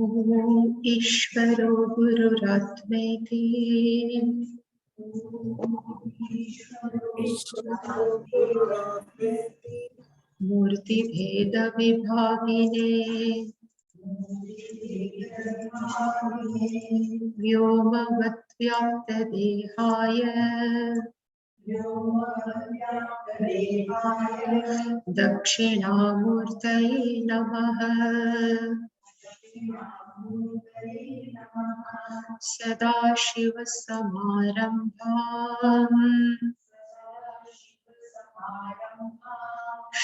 ॐ ईश्वरो गुरुरात्मेति मूर्तिभेदविभागिने व्योमवद्व्याप्तदेहाय दक्षिणामूर्तये नमः। सदाशिवसमारम्भाम्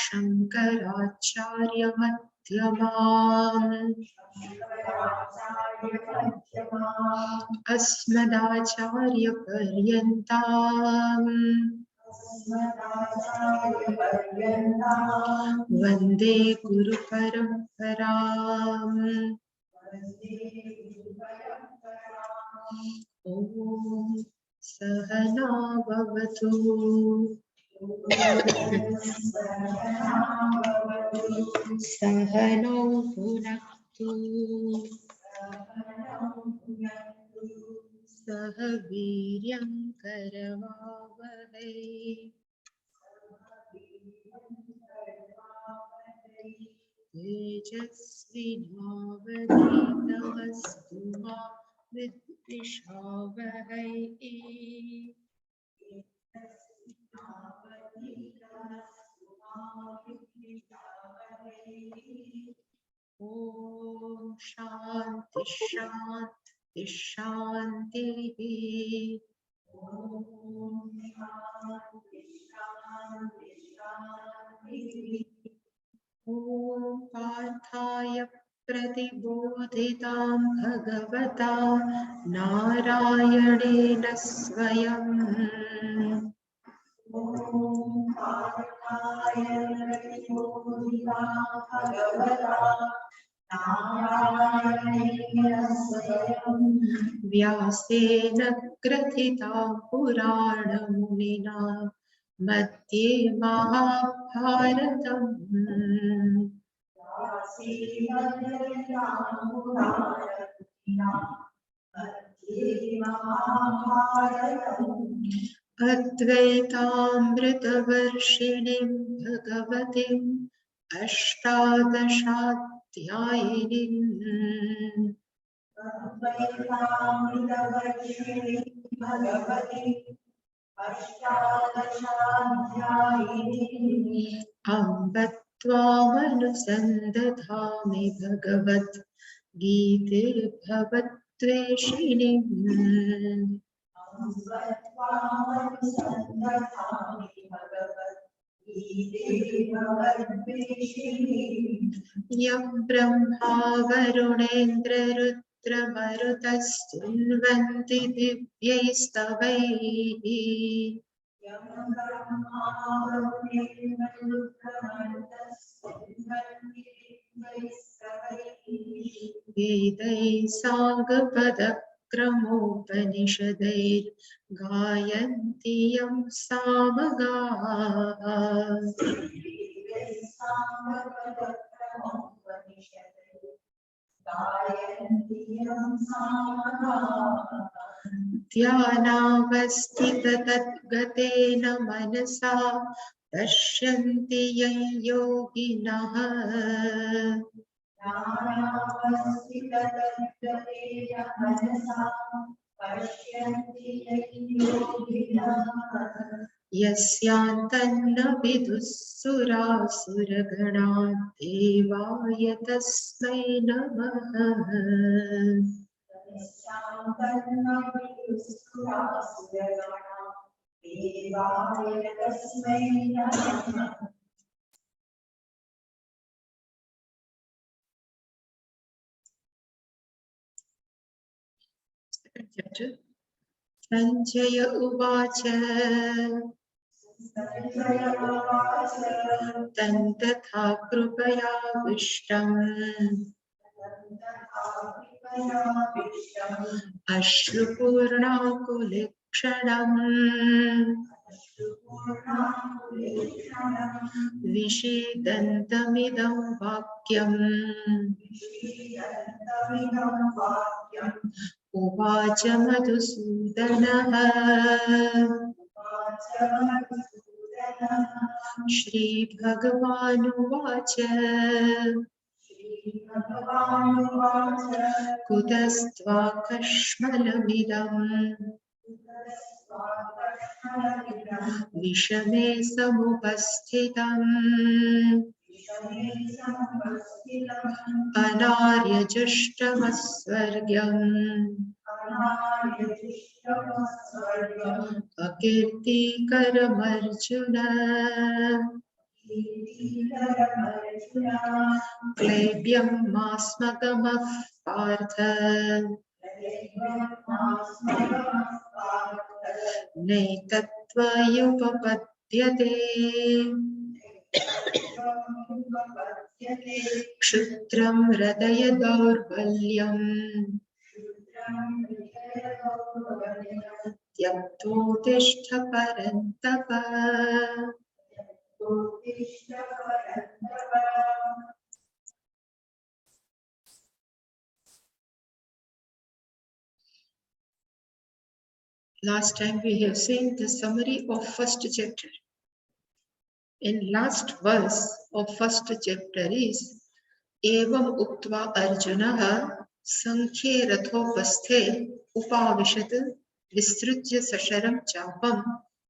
शङ्कराचार्यमध्यमाम् अस्मदाचार्यपर्यन्ताम् वन्दे गुरुपरम्पराम्। ॐ सहना भवतु सहनौ भुनक्तु सह वीर्यं करवावहै तेजस्विनावधीतमस्तु मा विद्विषावहै। ॐ शान्ति शान्ति शान्तिः। ॐ पार्थाय प्रतिबोधितां भगवता नारायणेन स्वयं व्यासेन ग्रथितां पुराणमुनिना मध्ये महाभारतम्। अद्वैतामृतवर्षिणीं भगवतीम् अष्टादशाध्यायिनीम् अम्ब त्वामनुसन्दधामि भगवत् गीते भवद्वेषिणीम्। यं ब्रह्मा वरुणेन्द्ररुद्रमरुतस्तुन्वन्ति दिव्यैस्तवैः वेदैः साङ्गपदक्रमोपनिषदैर्गायन्ति यं सामगाः। ध्यानावस्थिततद्गतेन मनसा पश्यन्ति यं योगिनः यस्यान्तन्न विदुः सुरासुरगणा देवाय तस्मै नमः। संजय उवाच तन्तथा कृपयाविष्टम् अश्रुपूर्णाकुलेक्षणम् विषेदन्तमिदं वाक्यम् उवाच मधुसूदनः श्रीभगवानुवाच कुतस्त्वाकश्मलमिदम् विषमे समुपस्थितम् अनार्यजुष्टमस्वर्ग्यम् अकीर्तिकरमर्जुन क्लैब्यं मास्मगमः पार्थ नैतत्त्वयुपपद्यते क्षुद्रं हृदय दौर्बल्यम् त्यक्तोत्तिष्ठ परन्तप Last time we have seen the summary of first chapter. In last verse of first chapter is Evam uktva Arjunah Sankhye rathopasthe upavishat vistritya sasharam chapam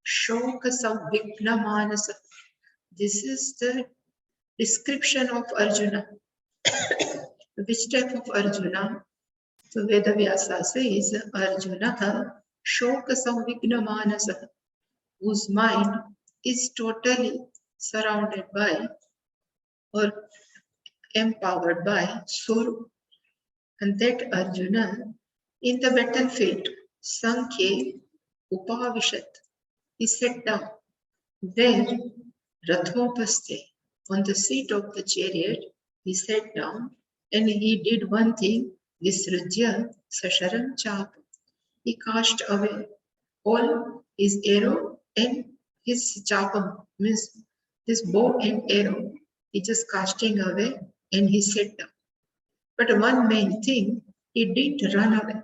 shoka savvigna manasa. This is the description of Arjuna. Which type of Arjuna? So Vedavyasa says Arjuna shoka savvigna manasa, whose mind is totally surrounded by or empowered by sorrow. And that Arjuna in the battlefield, Sankhye Upavishat, he sat down there, Rathopaste, on the seat of the chariot, he sat down and he did one thing, Visrujya Sasharam Chap. He cast away all his arrow and his chapam, means his bow and arrow. He just casting away and he sat down. But one main thing, he didn't run away.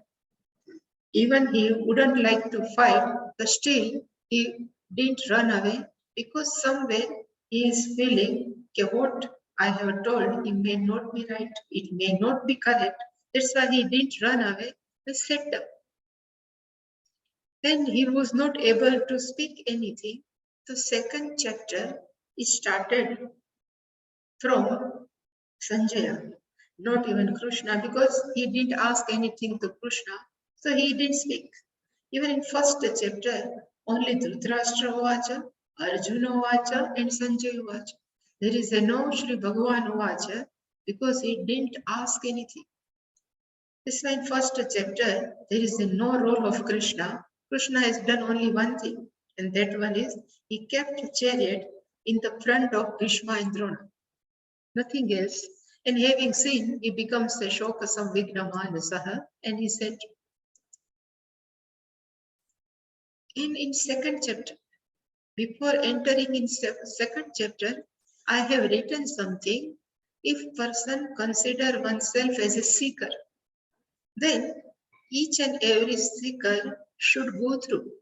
Even he wouldn't like to fight, but still he didn't run away because somewhere he is feeling okay, what I have told, it may not be right, it may not be correct. That's why he didn't run away, he sat down. Then he was not able to speak anything. The second chapter is started from Sanjaya, not even Krishna, because he didn't ask anything to Krishna, so he didn't speak. Even in first chapter, only Dhritarashtra Uvacha, Arjuna Uvacha, and Sanjaya Uvacha. There is a no Shri Bhagavan Uvacha because he didn't ask anything. This is in first chapter, there is a no role of Krishna. Krishna has done only one thing, and that one is he kept a chariot in the front of Bhishma and Drona. Nothing else. And having seen, he becomes a shoka samvigna manasaha, and he said, in second chapter, before entering in second chapter, I have written something. If person consider oneself as a seeker, then each and every seeker should go through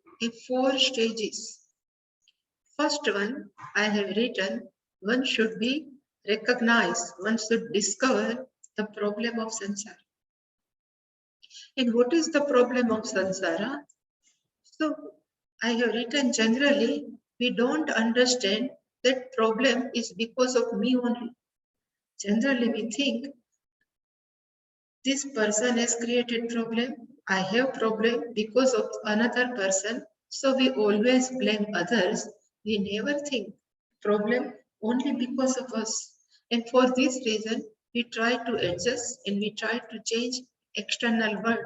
4 stages. First one, I have written, one should be recognized, one should discover the problem of samsara. And what is the problem of samsara? So I have written generally, we don't understand that problem is because of me only. Generally we think this person has created problem, I have problem because of another person, so we always blame others. We never think problem only because of us. And for this reason, we try to adjust and we try to change external world,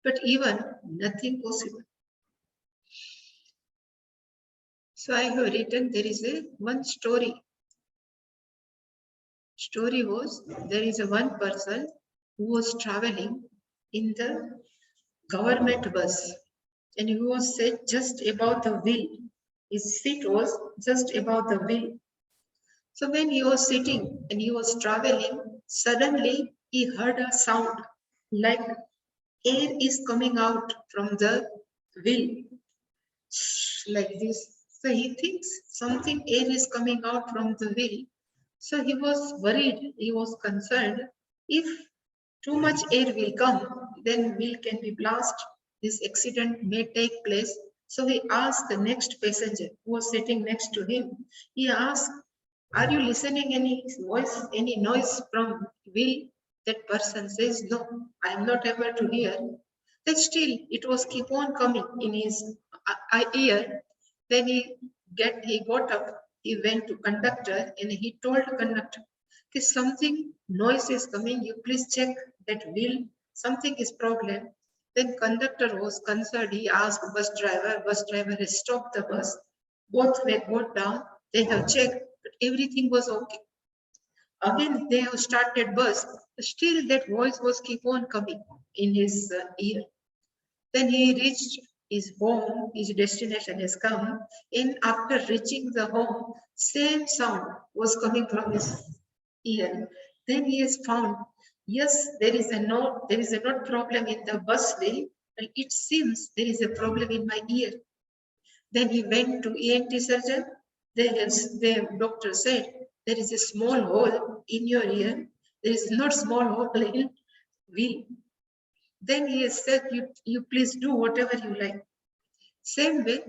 but even nothing possible. So I have written, there is one story. Story was, there is one person who was traveling in the government bus and he was set just above the wheel. His seat was just above the wheel. So when he was sitting and he was traveling, suddenly he heard a sound like air is coming out from the wheel, like this. So he thinks something air is coming out from the wheel. So he was worried, he was concerned. If too much air will come, then wheel can be blast. This accident may take place. So he asked the next passenger who was sitting next to him. He asked, "Are you listening any voice, any noise from wheel?" That person says, "No, I am not able to hear." But still, it was keep on coming in his ear. Then he got up. He went to conductor and he told conductor, "Okay, something noise is coming. You please check that wheel. Something is problem." Then conductor was concerned. He asked bus driver. Bus driver has stopped the bus. Both were got down. They have checked, but everything was okay. Again, they have started bus. Still, that voice was keep on coming in his ear. Then he reached his home, his destination has come. And after reaching the home, same sound was coming from his ear. Then he has found, yes, there is a not problem in the bus wheel, but it seems there is a problem in my ear. Then he went to ENT surgeon. The doctor said, there is a small hole in your ear. There is not small hole in wheel. Then he said, you please do whatever you like. Same way,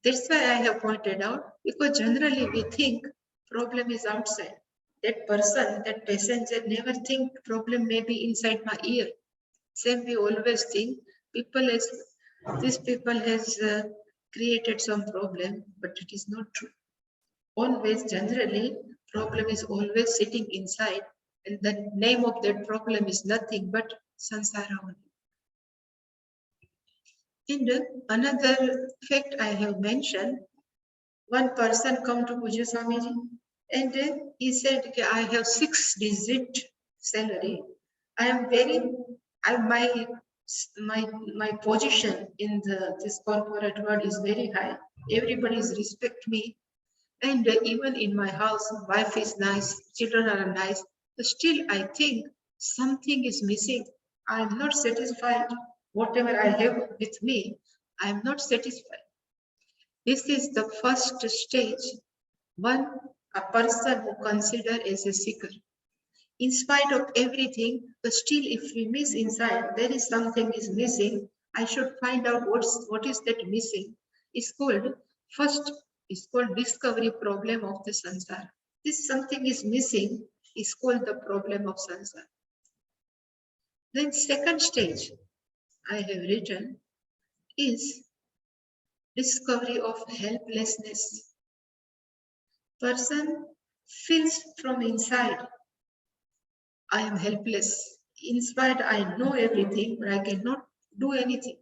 that's why I have pointed out, because generally we think problem is outside. That person, that passenger never think problem may be inside my ear. Same we always think these people has created some problem, but it is not true. Always, generally, problem is always sitting inside, and the name of that problem is nothing but samsara only. And another fact I have mentioned, one person come to Puja Swamiji and he said, I have 6-digit salary. I am my position in this corporate world is very high. Everybody respect me. And even in my house, wife is nice, children are nice. But still, I think something is missing. I am not satisfied. Whatever I have with me, I am not satisfied. This is the first stage. A person who consider as a seeker. In spite of everything, but still if we miss inside, there is something is missing. I should find out what is that missing. It's called discovery problem of the samsara. This something is missing is called the problem of samsara. Then second stage I have written is discovery of helplessness. Person feels from inside, I am helpless. In spite I know everything, but I cannot do anything.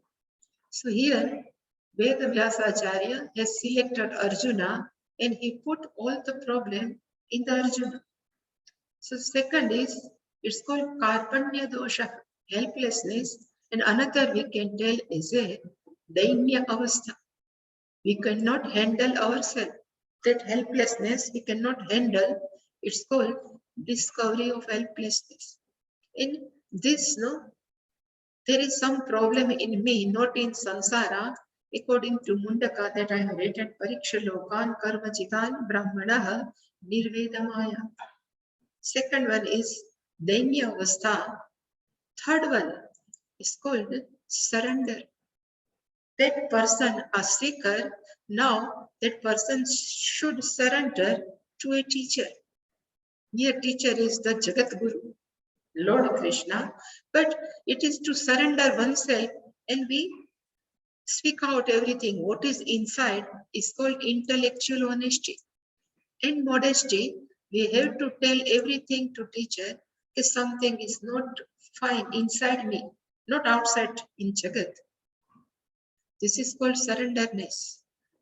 So here, Vedavyasacharya has selected Arjuna and he put all the problem in the Arjuna. So second is, it's called Karpanya dosha, helplessness, and another we can tell is a Dainya avastha. We cannot handle ourselves. That helplessness we cannot handle, it's called discovery of helplessness. In this, there is some problem in me, not in samsara. According to Mundaka that I have written, Pariksha Lokan Karma Chitan Brahmanaha Nirvedamaya. Second one is Dainya Avastha. Third one is called surrender. That person, a seeker, now that person should surrender to a teacher. Here teacher is the Jagat Guru, Lord Krishna, but it is to surrender oneself and we speak out everything. What is inside is called intellectual honesty. In modesty, we have to tell everything to teacher if something is not fine inside me, not outside in Jagat. This is called surrenderness.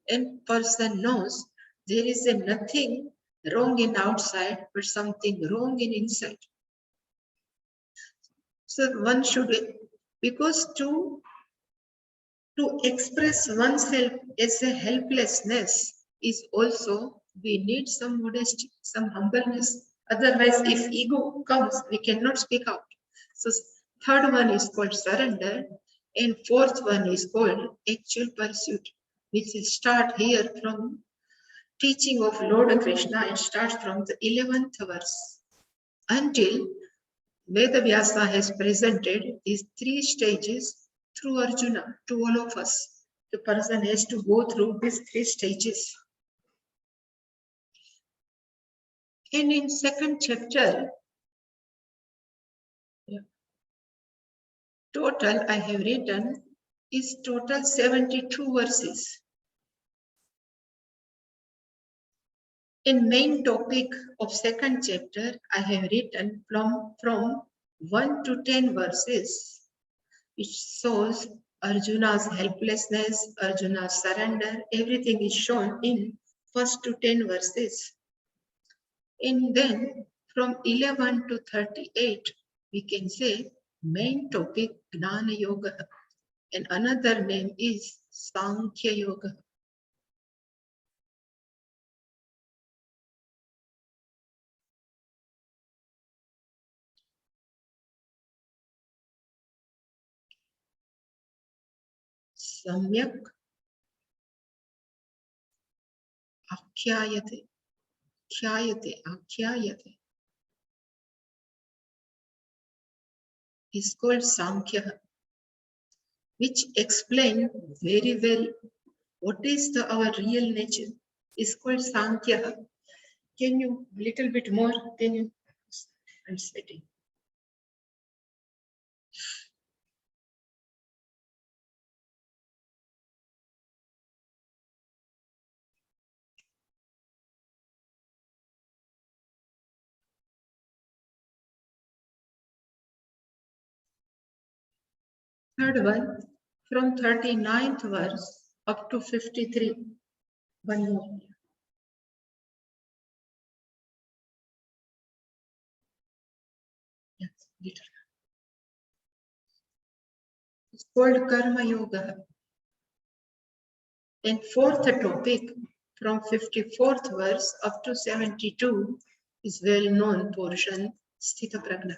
And person knows there is nothing wrong in outside, but something wrong in inside. So one should, because to To express oneself as a helplessness is also, we need some modesty, some humbleness. Otherwise, if ego comes, we cannot speak out. So third one is called surrender, and fourth one is called actual pursuit, which is start here from teaching of Lord Krishna and starts from the 11th verse until Vedavyasa has presented these three stages through Arjuna to all of us. The person has to go through these three stages. And in second chapter, total I have written is total 72 verses. In main topic of second chapter, I have written from 1 to 10 verses, which shows Arjuna's helplessness, Arjuna's surrender, everything is shown in first to 10 verses. And then from 11 to 38, we can say main topic Gnana Yoga, and another name is Sankhya Yoga. Samyak Akhyayate, Akhyayate is called Sankhya, which explain very well what is our real nature. Is called Sankhya. Can you little bit more? Can you? I'm sweating. Third one, from 39th verse up to 53. One more. Yes, little. It's called Karma Yoga. And fourth topic, from 54th verse up to 72, is well-known portion, Sthita Prajna.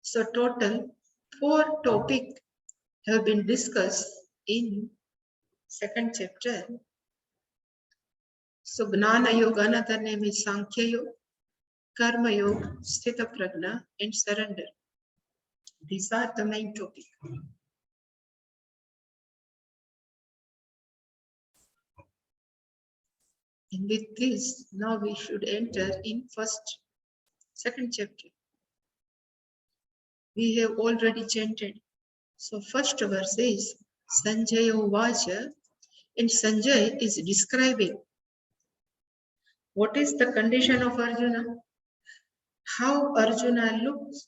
So total 4 topics have been discussed in second chapter. So Gnana Yoga, another name is Sankhya Yoga, Karma Yoga, Sthita Prajna, and surrender. These are the main topics. And with this, now we should enter in second chapter. We have already chanted. So first verse is Sanjaya Vacha, and Sanjay is describing what is the condition of Arjuna, how Arjuna looks.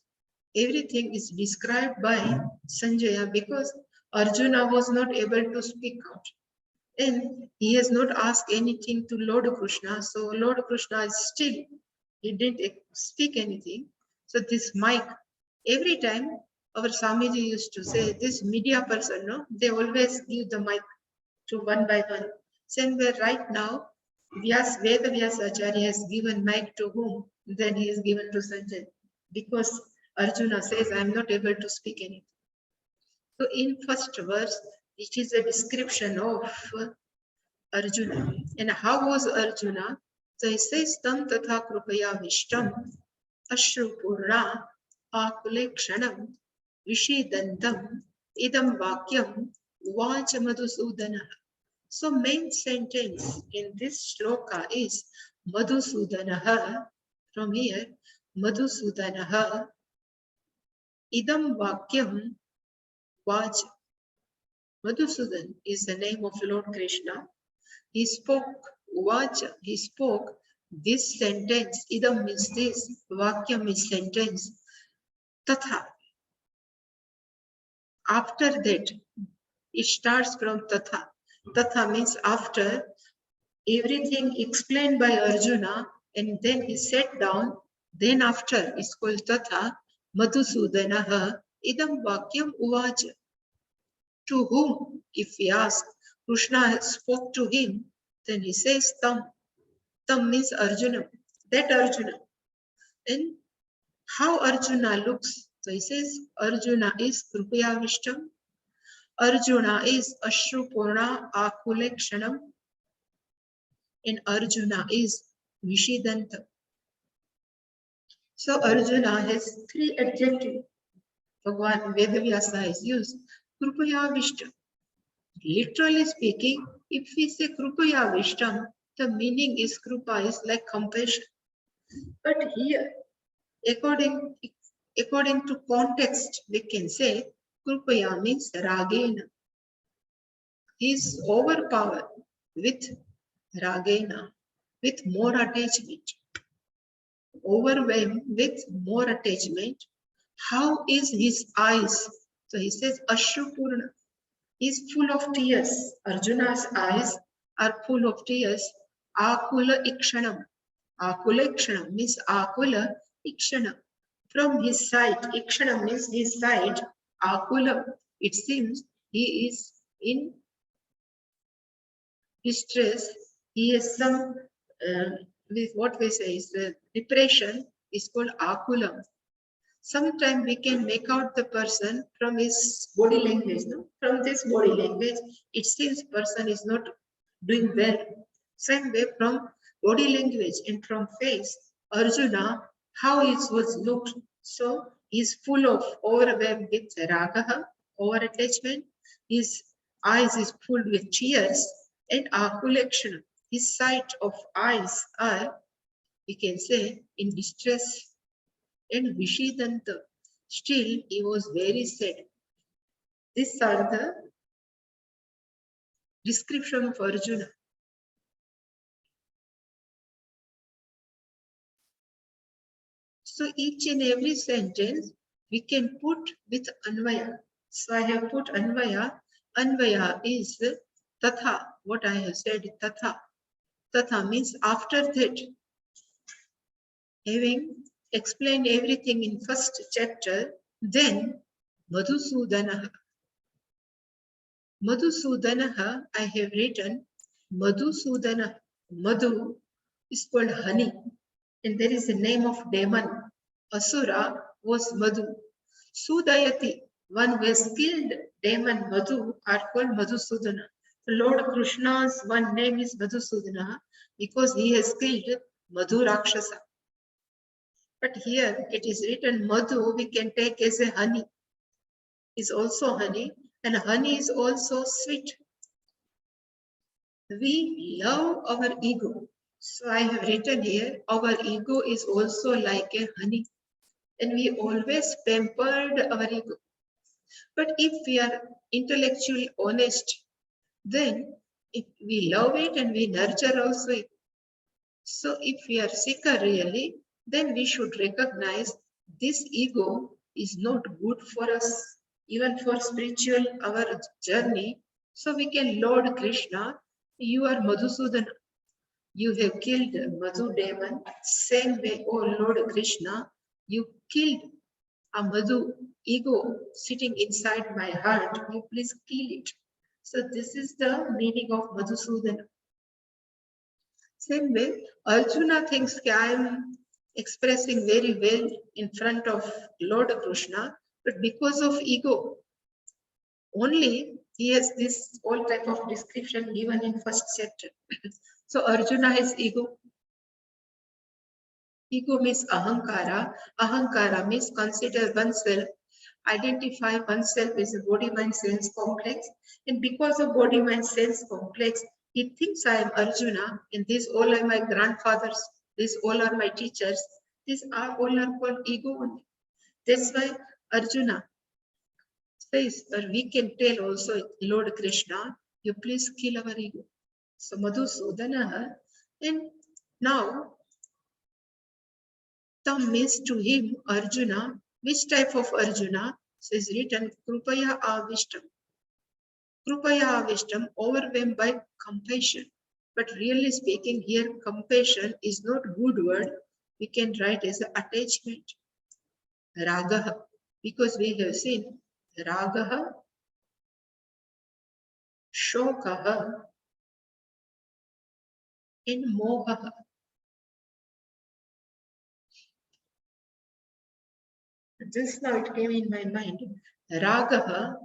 Everything is described by Sanjaya because Arjuna was not able to speak out. And he has not asked anything to Lord Krishna. So Lord Krishna is still, he didn't speak anything. So this mic, every time our Swamiji used to say, this media person, no, they always give the mic to one by one. Same way right now, Vedavyasa Acharya has given mic to whom? Then he is given to Sanjay. Because Arjuna says, I am not able to speak anything. So in first verse, it is a description of Arjuna. And how was Arjuna? So he says, Tam tatha krupaya vishtam ashru purna akulekshanam vishidantam idam vakyam vacha madhusudana. So main sentence in this shloka is Madhusudanaha. From here, Madhusudanaha idam vakyam vacha. Madhusudan is the name of Lord Krishna. He spoke vacha, he spoke this sentence. Idam means this, vakyam is sentence. Tatha. After that, it starts from tatha. Tatha means after everything explained by Arjuna, and then he sat down. Then after is called tatha Madhusudanaha idam vakyam uvacha. To whom? If we ask, Krishna spoke to him, then he says Tam. Tam means Arjuna. That Arjuna. And how Arjuna looks? So he says Arjuna is Krupaya Vishtam. Arjuna is Ashrupurna Akulekshanam. And Arjuna is Vishidanta. So Arjuna has three adjectives. Bhagavan Vedavyasa is used. Krupaya Vishtam. Literally speaking, if we say Krupaya Vishtam, the meaning is Krupa is like compassion. But here, according to context, we can say Krupaya means Ragena. He is overpowered with Ragena, with more attachment. Overwhelmed with more attachment. How is his eyes? So he says Ashrupurna. He is full of tears. Arjuna's eyes are full of tears. Akula Ikshanam. Akula Ikshanam means Akula Ikshanam. From his side, Ikshanam means his side. Akula, it seems he is in distress. He has some, with what we say is depression is called Akulam. Sometimes we can make out the person from his body language. No? From this body language, it seems person is not doing well. Same way from body language and from face, Arjuna, how it was looked. So he's full of overwhelmed with ragaha, over attachment. His eyes is full with tears and akulekshana. His sight of eyes are, we can say, in distress. And Vishidanta, still he was very sad. These are the description of Arjuna. So each and every sentence we can put with Anvaya. So I have put Anvaya. Anvaya is Tatha. What I have said, Tatha. Tatha means after that. Having explained everything in first chapter, then Madhusudanaha. Madhusudanaha, I have written Madhusudana. Madhu is called honey, and there is a name of demon. Asura was Madhu. Sudayati, one who has killed demon Madhu, are called Madhusudana. Lord Krishna's one name is Madhusudana because he has killed Madhu Rakshasa. But here it is written Madhu, we can take as a honey. Is also honey, and honey is also sweet. We love our ego. So I have written here, our ego is also like a honey. And we always pampered our ego. But if we are intellectually honest, then if we love it and we nurture also it. So if we are seeker really, then we should recognize this ego is not good for us, even for spiritual, our journey. So we can Lord Krishna, you are Madhusudana. You have killed Madhu demon. Same way, oh Lord Krishna, you killed a Madhu ego sitting inside my heart. You please kill it. So this is the meaning of Madhusudana. Same way, Arjuna thinks I am expressing very well in front of Lord Krishna, but because of ego, only he has this all type of description given in first chapter. So Arjuna has ego. Ego means ahankara. Ahankara means consider oneself, identify oneself as a body-mind sense complex. And because of body-mind sense complex, he thinks I am Arjuna, and these all are my grandfathers, these all are my teachers, these are all are called ego only. That's why Arjuna says, or we can tell also, Lord Krishna, you please kill our ego. So Madhusudana, and now Tam means to him, Arjuna. Which type of Arjuna? So is written Krupaya Avishtam. Krupaya Avishtam, overwhelmed by compassion. But really speaking, here compassion is not good word. We can write as attachment. Ragaha. Because we have seen Ragaha Shokaha, and Mohaha. Just now it came in my mind. Ragaha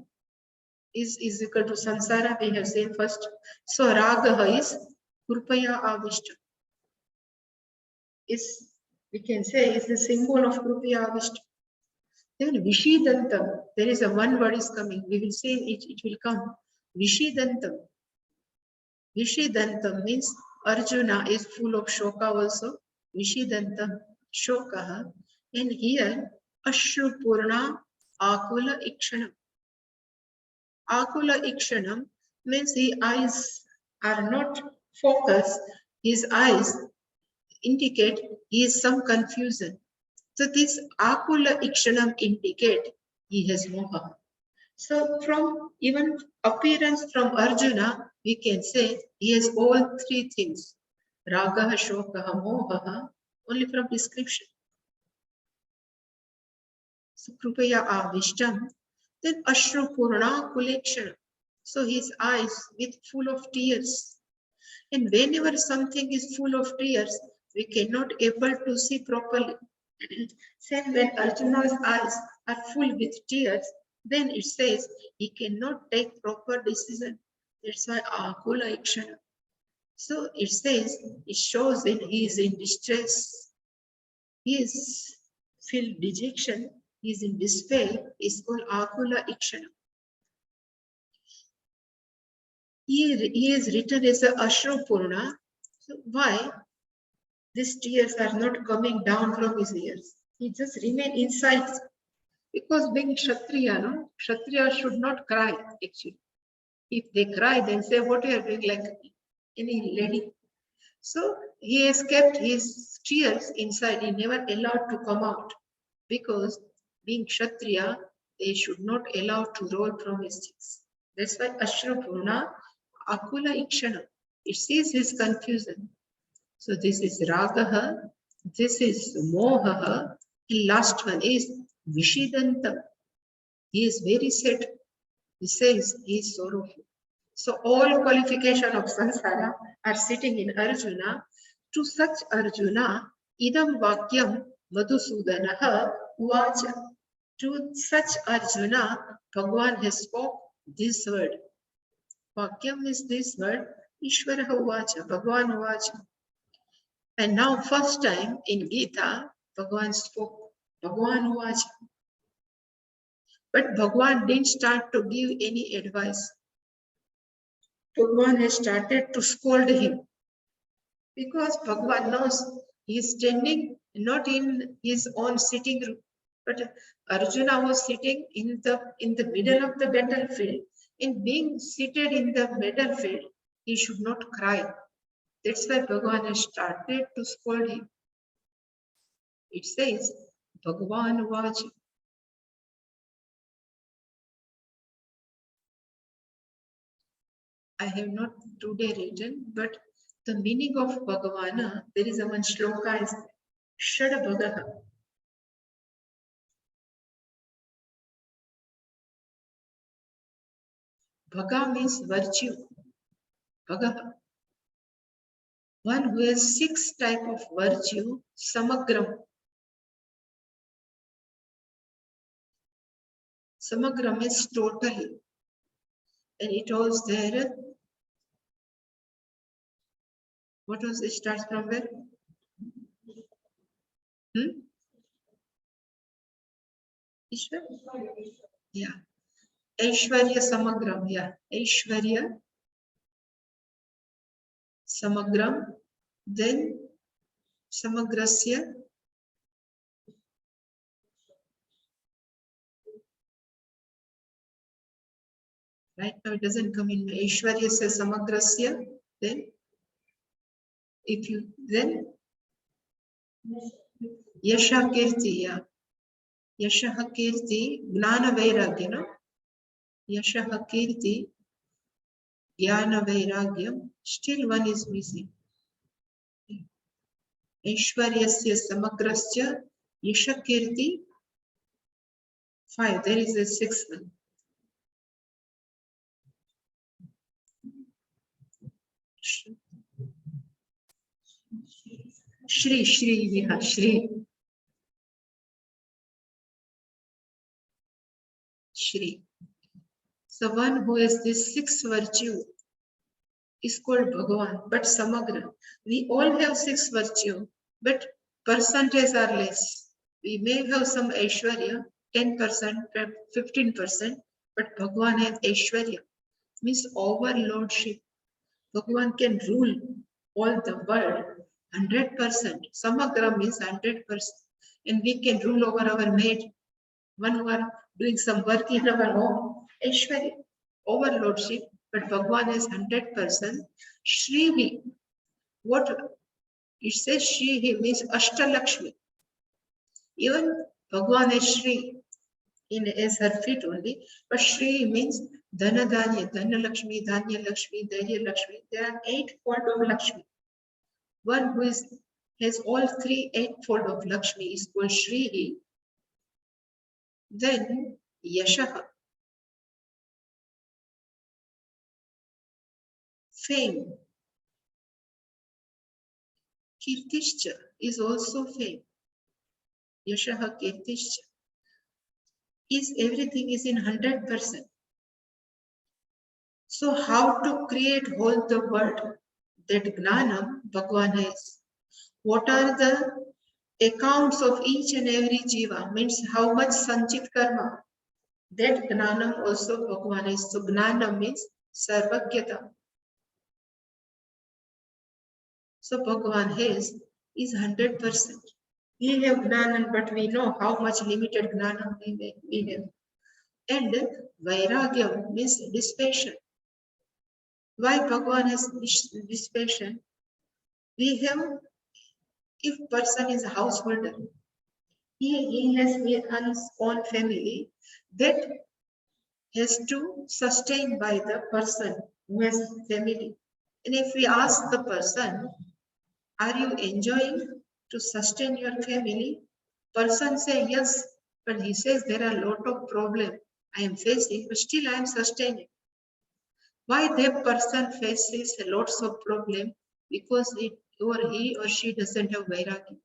is equal to samsara, we have seen first. So Ragaha is Krupaya Avishta. Is, we can say, is the symbol of Krupaya Avishta. Then Vishidantam, there is a one word is coming. We will say it will come. Vishidantam. Vishidantam means Arjuna is full of shoka also. Vishidantam, shokaha. And here, Ashrupurna Akula Ikshanam. Akula Ikshanam means his eyes are not focused. His eyes indicate he is some confusion. So this Akula Ikshanam indicate he has moha. So from even appearance from Arjuna, we can say he has all three things. Ragaha, Shokaha, Mohaha, only from description. So Krupaya Avishtam, then Ashru Purna Kulekshana. So his eyes with full of tears. And whenever something is full of tears, we cannot able to see properly. Same when Arjuna's eyes are full with tears, then it says he cannot take proper decision. That's why Akula Ikshana. So it says, it shows that he is in distress. He is feel dejection. He is in despair. It's called Akula Ikshana. He is written as a Ashru Purna. So why these tears are not coming down from his ears? He just remain inside. Because being Kshatriya, no? Kshatriya should not cry actually. If they cry, then say, what you are doing, like any lady. So he has kept his tears inside. He never allowed to come out. Because being Kshatriya, they should not allow to roll from his cheeks. That's why Ashrupurna Akula Ikshana. It sees his confusion. So this is Ragaha, this is Mohaha, and last one is Vishidantam. He is very sad. He says he is sorrowful. So all qualification of samsara are sitting in Arjuna. To such Arjuna, idam vakyam Madhusudanaha uvacha. To such Arjuna, Bhagavan has spoke this word. Vakyam is this word, Ishvaraha uvacha, Bhagavan uvacha. And now first time in Gita, Bhagavan spoke, Bhagavan uvacha. But Bhagavan didn't start to give any advice. Bhagavan has started to scold him. Because Bhagavan knows he is standing not in his own sitting room, but Arjuna was sitting in the middle of the battlefield. In being seated in the battlefield, he should not cry. That's why Bhagavan has started to scold him. It says, Bhagavan uvacha. I have not today written, but the meaning of Bhagavana, there is a one shloka is Shad Bhagaha. Bhaga means virtue. Bhagaha. One who has 6 types of virtue, Samagram. Samagram is total. And it was there. What was it? Starts from where? Ishwar? Yeah. Aishwarya Samagram. Yeah. Aishwarya Samagram. Then Samagrasya. Right now it doesn't come in. Aishwarya says Samagrasya. Then if you then Yasha Kirti, yeah. Yashaha Kirti, Gnana Vairagya, no? Yashaha Kirti, Jnana Vairagyam, still one is missing. Aishwaryasya Samagrasya, Yasha Kirti, 5, there is a 6th one. Shri, Shri, we have Shri. Shri. So one who has this six virtue is called Bhagavan, but Samagra. We all have six virtue, but percentage are less. We may have some Aishwarya, 10%, 15%, but Bhagavan has Aishwarya, means overlordship. Bhagavan can rule all the world 100%. Samagra means 100%. And we can rule over our maid, one who are doing some work in our home. Aishwarya, overlordship, but Bhagavan is 100%. Shrivi, what it says Shrivi means Ashtalakshmi. Even Bhagavan is Shri in as her feet only, but Shri means Dhanadanya, Dhanalakshmi, Dhanya Lakshmi, Dhairya Lakshmi. There are 8 fold of Lakshmi. One who has all 8 fold of Lakshmi is called Shri. Then Yashaha, fame. Kirtishcha is also fame. Yashaha Kirtishcha is everything is in 100%. So how to create whole the world? That Gnanam Bhagavan has. What are the accounts of each and every jiva? Means how much sanchit karma? That Gnanam also Bhagavan is. So Gnanam means Sarvagyata. So Bhagavan has is 100%. We have Gnanam, but we know how much limited Gnanam we have. And Vairagyam means dispassion. Why Bhagavan has dispassion? We have, if person is a householder, he has his own family, that has to sustain by the person who has family. And if we ask the person, are you enjoying to sustain your family? Person say yes, but he says there are a lot of problems I am facing, but still I am sustaining. Why that person faces lots of problems? Because he or she doesn't have vairagya.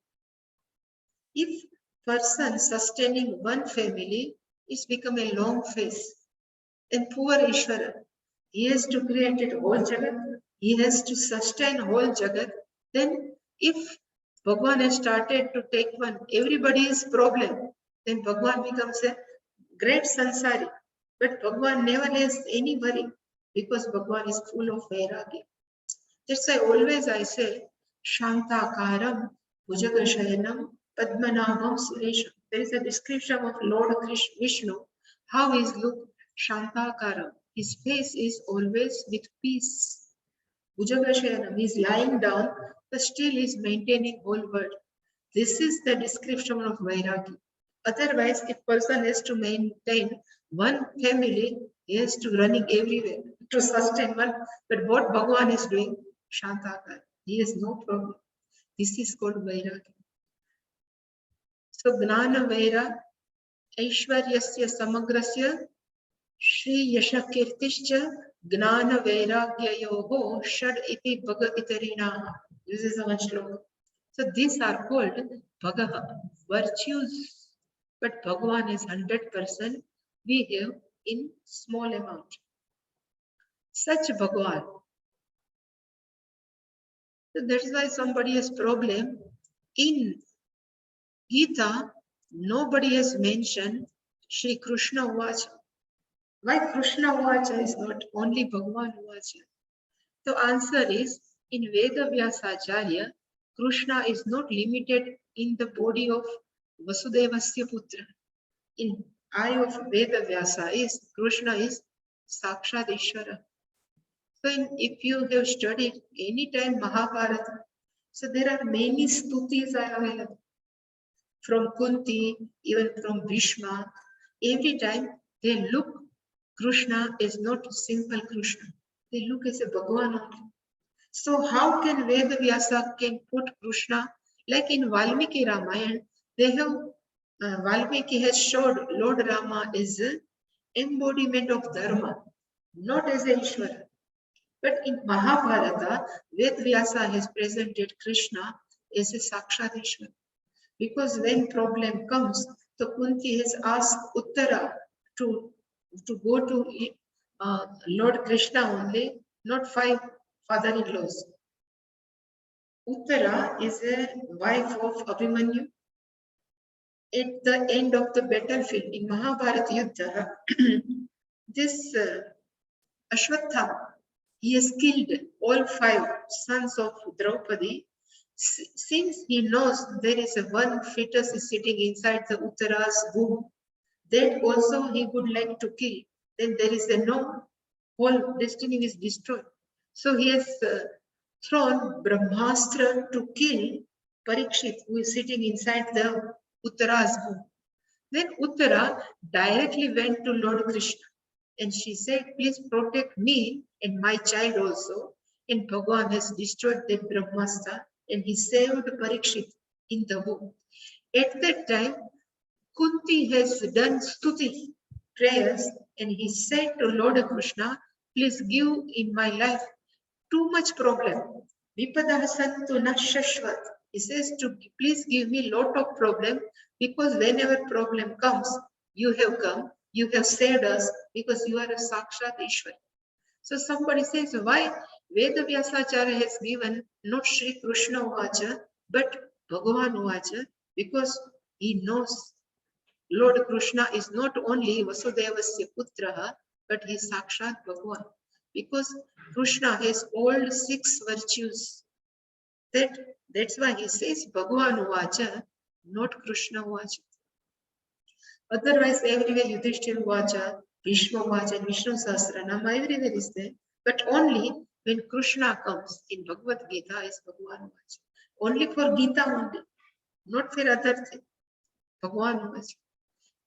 If person sustaining one family is become a long face, and poor Ishvara, he has to create it whole Jagat, he has to sustain whole Jagat, then if Bhagavan has started to take one, everybody's problem, then Bhagavan becomes a great sansari. But Bhagavan never has any worry, because Bhagavan is full of vairagya. That's why always I say, Shantakaram, Bhujagashayanam, Padmanabham Suresham. There is a description of Lord Vishnu, how he looks Shantakaram. His face is always with peace. Bhujagashayanam, he is lying down, but still is maintaining whole world. This is the description of Vairagya. Otherwise, if person has to maintain one family, he has to running everywhere to sustain one. But what Bhagavan is doing, Shantakar, he has no problem. This is called Vairagya. So Gnana Vaira, Aishwaryasya Samagrasya, Shri Yashakirtishcha, Gnana Vairagyayoho, Shad iti Bhagavitarina. This is our shloka. So these are called Bhagava, virtues. But Bhagavan is 100%, we have in small amount. Such Bhagavan. So that is why somebody has problem. In Gita, nobody has mentioned Shri Krishna Vacha. Why Krishna Vacha is not only Bhagavan Vacha? The answer is, in Veda Vyasacharya, Krishna is not limited in the body of Vasudevasya Putra. In eye of Veda Vyasa is Krishna is Sakshat Ishvara. So if you have studied any time Mahabharata, so there are many stutis are available. From Kunti, even from Bhishma, every time they look, Krishna is not simple Krishna. They look as a Bhagavan only. So how can Veda Vyasa can put Krishna, like in Valmiki Ramayana, they have, Valmiki has showed Lord Rama is embodiment of Dharma, not as a Ishvara. But in Mahabharata, Ved Vyasa has presented Krishna as a Sakshat Ishwar. Because when problem comes, the Kunti has asked Uttara to go to Lord Krishna only, not 5 father-in-laws. Uttara is a wife of Abhimanyu. At the end of the battlefield in Mahabharata Yuddha, this Ashwatthama, he has killed all 5 sons of Draupadi. Since he knows there is a one fetus is sitting inside the Uttara's womb, that also he would like to kill. Then there is a no, whole destiny is destroyed. So he has thrown Brahmastra to kill Parikshit, who is sitting inside the Uttara's womb. Then Uttara directly went to Lord Krishna and she said, please protect me and my child also. And Bhagavan has destroyed that Brahmastra and he saved Parikshit in the womb. At that time, Kunti has done stuti prayers and he said to Lord Krishna, please give in my life too much problem. Vipadah santu na shashvat. He says to please give me lot of problem because whenever problem comes, you have come, you have saved us because you are a Sakshat Ishwar. So somebody says, why Veda Vyasacharya has given not Sri Krishna Uvacha, but Bhagavan Uvacha, because he knows Lord Krishna is not only Vasudevasya Putraha, but he is Sakshat Bhagavan. Because Krishna has all 6 virtues. That's why he says Bhagavan Uvacha, not Krishna Uvacha. Otherwise, everywhere Yudhishthira Uvacha, Bhishma Uvacha, and Vishnu Sahasranama, everywhere is there. But only when Krishna comes in Bhagavad Gita is Bhagavan Uvacha. Only for Gita only, not for other things. Bhagavan Uvacha.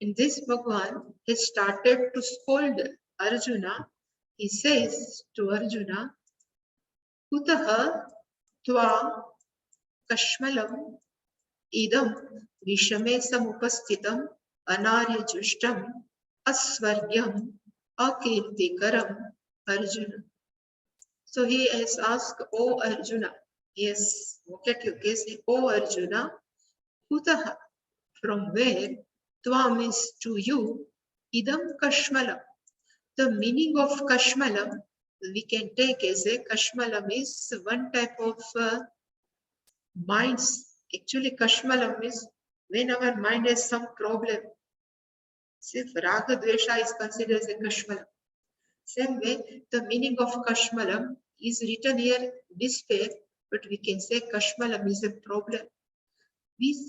In this, Bhagavan has started to scold Arjuna. He says to Arjuna, Kutaha tva kashmalam idam vishame samupastitam anarya jushtam asvargyam akirtikaram Arjuna. So he has asked, O Arjuna, yes, look at your case, O Arjuna, Kutaha, from where? Tva means to you, idam kashmalam. The meaning of kashmalam, we can take as a kashmalam is one type of minds. Actually, kashmalam is when our mind has some problem. If raga dvesha is considered as a kashmalam. Same way, the meaning of kashmalam is written here despair, but we can say kashmalam is a problem.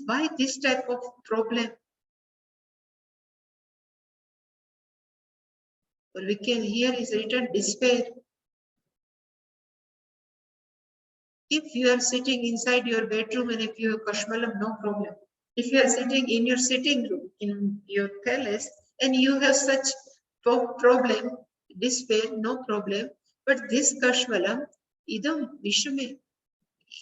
Why this type of problem? Or we can here is written despair. If you are sitting inside your bedroom and if you have kashmalam, no problem. If you are sitting in your sitting room, in your palace, and you have such problem, despair, no problem. But this kashmalam, idam vishme,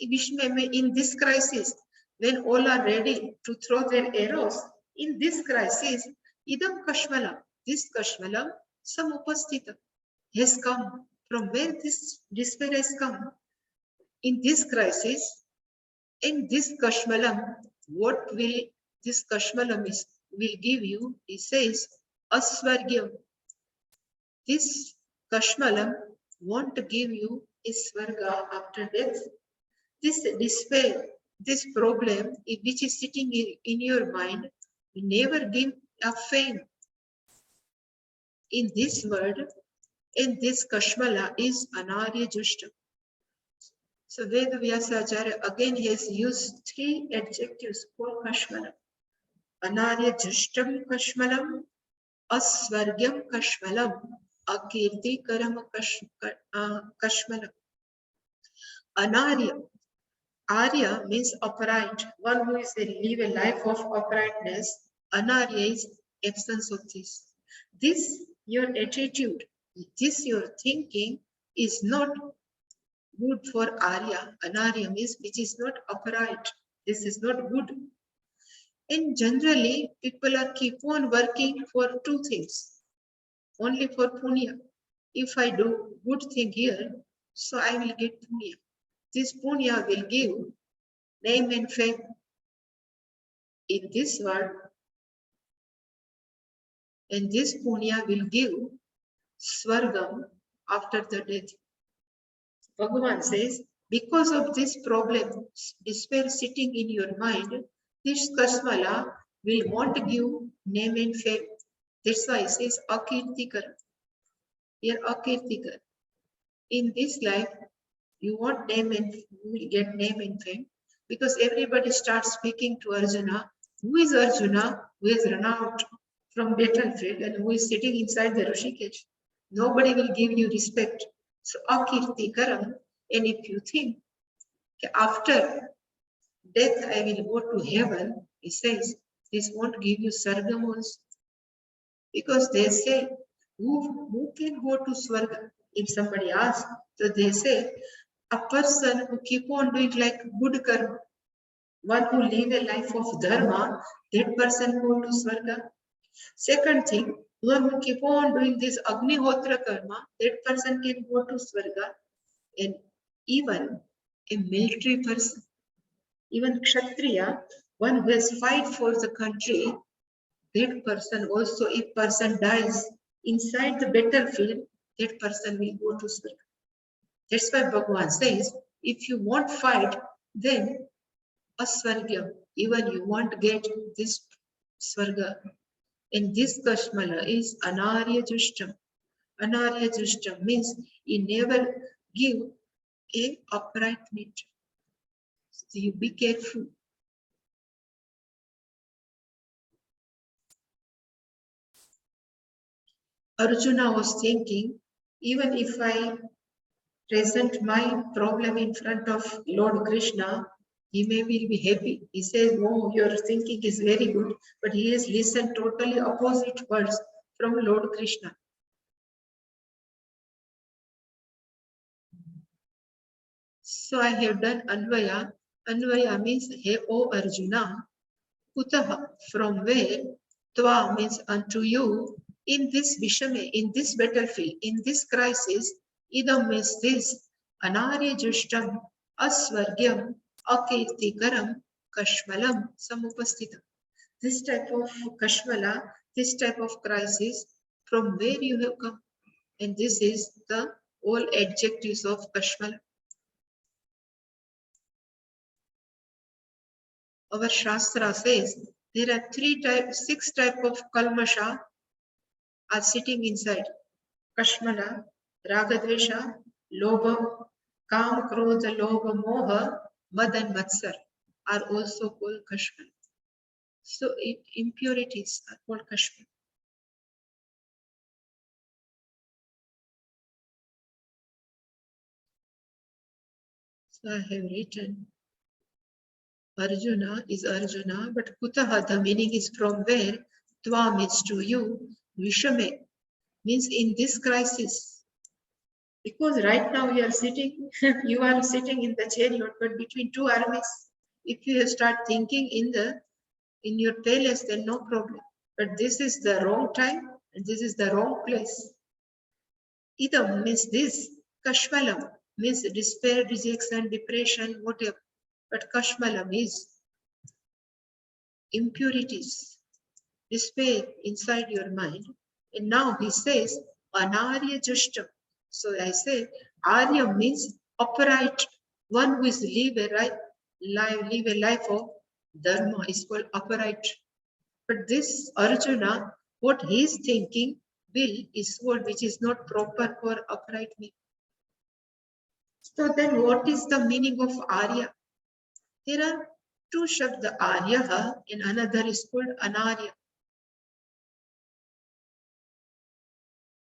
in this crisis, when all are ready to throw their arrows, in this crisis, idam kashmalam, this kashmalam, samupastita, has come. From where this despair has come? In this crisis, in this kashmalam, what will this kashmalam will give you? He says, asvargyam. This kashmalam won't give you a swarga after death. This despair, this problem, which is sitting in your mind, will never give a fame. In this word, in this kashmala is anarya jushtam. So Veda Vyasacharya again has used 3 adjectives for kashmalam. Anarya jushtam kashmalam, asvargyam kashmalam, akirti karam kashmalam. Anarya. Arya means upright, one who is live a life of uprightness. Anarya is absence of this. This, your attitude, this, your thinking is not good for Arya. Anarya means which is not upright. This is not good. And generally, people are keep on working for 2 things. Only for punya. If I do good thing here, So I will get punya. This punya will give name and fame in this world, and this punya will give swargam after the death. Bhagavan says, because of this problem, despair sitting in your mind, this kasmala will want to give name and fame. That's why it says akirtikar. Here akirtikar. In this life, you want name and you will get name and fame because everybody starts speaking to Arjuna. Who is Arjuna? Who has run out from battlefield and who is sitting inside the Rishikesh? Nobody will give you respect. So akirti karam. And if you think after death I will go to heaven, he says this won't give you sargam also. Because they say, who can go to Swarga? If somebody asks, so they say, a person who keep on doing like good karma, one who live a life of dharma, that person go to Swarga. Second thing, one who keep on doing this Agnihotra karma, that person can go to Swarga. And even a military person, even Kshatriya, one who has fight for the country, that person also, if person dies inside the battlefield, that person will go to Swarga. That's why Bhagavan says, if you want fight, then aswargyam, even you want get this swarga. And this Kashmala is anarya justam. Anarya justam means he never give a upright meat. So you be careful. Arjuna was thinking, even if I present my problem in front of Lord Krishna, he may will be happy. He says, "Oh, your thinking is very good," but he has listened totally opposite words from Lord Krishna. So I have done Anvaya. Anvaya means, "Hey, O Arjuna, Kutaha, from where? Tva means unto you. In this Vishame, in this battlefield, in this crisis, idam means this. Anarya Jushtam, Aswargyam, Akirtikaram, Kashmalam, Samupasthitam." This type of Kashmala, this type of crisis, from where you have come. And this is the all adjectives of Kashmala. Our Shastra says there are six type of kalmasha are sitting inside. Kashmala, Ragadvesha, Lobha, Kam, Krodha, Lobha, Moha, Mad and Matsar are also called Kashmala. So impurities are called Kashmala. So I have written Arjuna is Arjuna, but Kutaha, the meaning is from where, Tva means to you, Vishame means in this crisis. Because right now you are sitting, you are sitting in the chariot, but between two armies. If you start thinking in your palace, then no problem. But this is the wrong time and this is the wrong place. Idam means this, Kashmalam means despair, rejection, depression, whatever. But Kashmalam is impurities, despair inside your mind. And now he says, Anarya Jushtam. So I say, Arya means upright, one who is live a life of dharma is called upright. But this Arjuna, what he is thinking, will is what which is not proper for upright me. So then what is the meaning of Arya? There are two shabda Aryaha and another is called Anarya.